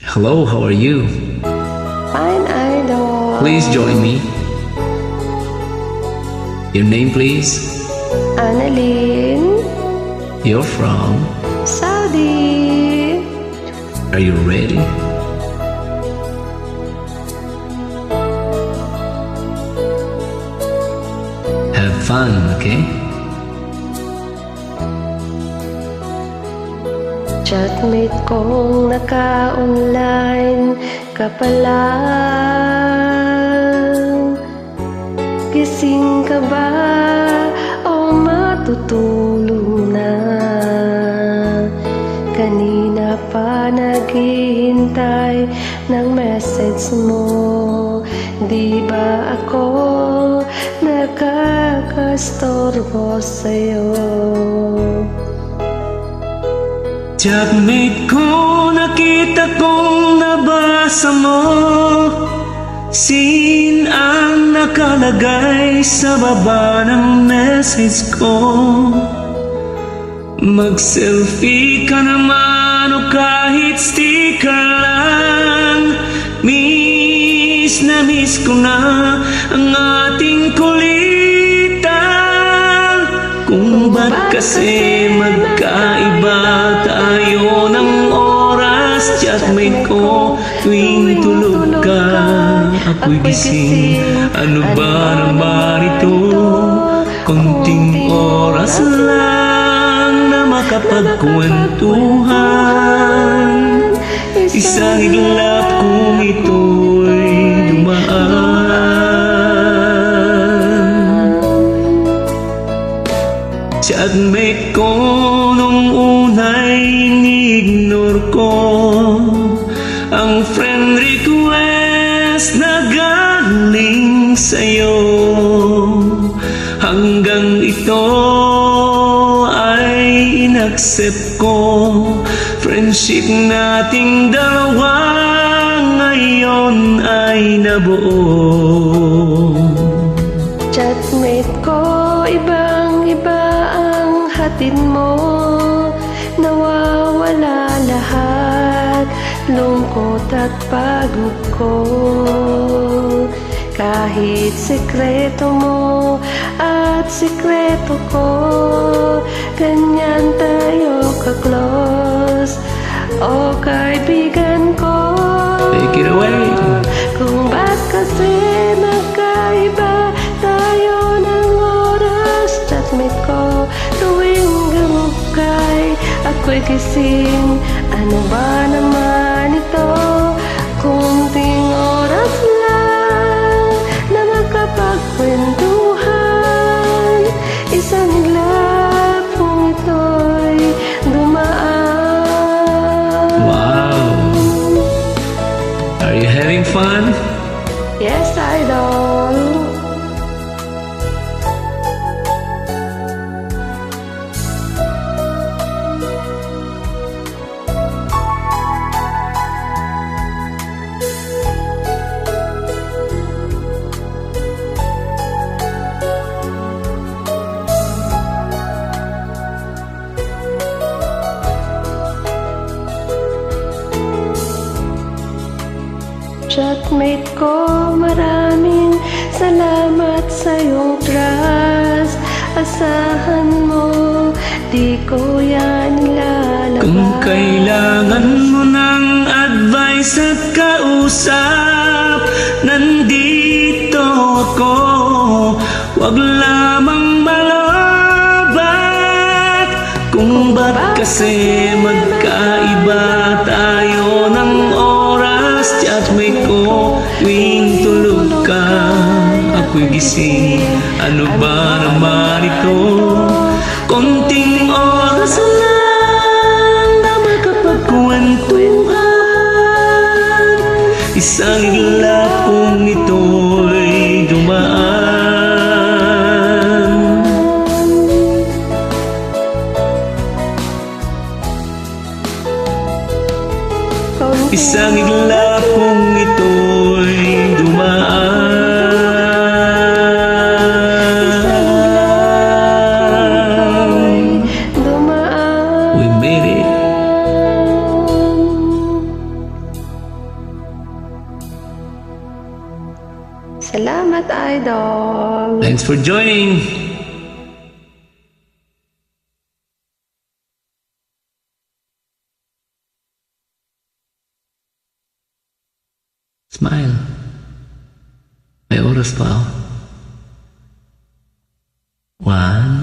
Hello, how are you? Fine, idol. Please join me. Your name, please? Annalyn, You're from? Saudi. Are you ready? Have fun, okay? Chatmate kong naka-online ka pala. Gising ka ba o matutulog na? Kanina pa naghihintay ng message mo. Di ba ako nakakastorbo sa'yo? Chatmate ko, nakita kong nabasa mo. Sin ang nakalagay sa baba ng message ko. Mag-selfie ka naman o kahit sticker lang. Miss na miss ko na ang ating kulitan. Kung ba't kasi magkaiba tayo ng oras. Chatmate ko, tuwing tulog ka, ako'y gising. Ano ba naman ito? Konting oras lang na makapagkwentuhan. Isang iglap kung ito'y dumaan. Chatmate ko, nung una'y ni-ignore ko ang friend request na galing sa'yo. Hanggang ito ay inaccept ko. Friendship nating dalawa ngayon ay nabuo. Chatmate ko, ibang-iba ang hatid mo. Nawawala lahat, lungkot at pagod ko. Kahit sekreto mo at sekreto ko, ganyan tayo ka-close. O kaibigan ko, Take it away. kung ba't kasi magkaiba tayo ng oras. Chatmate ko, tuwing gamukay, ako'y gising. Ano ba naman ito? Kunting oras lang na makapagkwentuhan. Isang iglap kung ito'y dumaan. Wow! Are you having fun? Yes, idol. Chatmate ko, maraming salamat sa iyong trust. Asahan mo, di ko yan ilalabas. Kung kailangan mo ng advice at kausap, nandito ako. Huwag lamang malabat. Kung ba't kasi magkaiba tayo ng oras. Chatmate ko, tuwing tulog ka, ako'y gising. Ano ba naman ito? Konting oras lang na makapagkwentuhan. Isang iglap kung ito'y dumaan. Isang iglap kung ito'y dumaan. We made it. Salamat, Idol. Thanks for joining. Smile. May oras pa. 1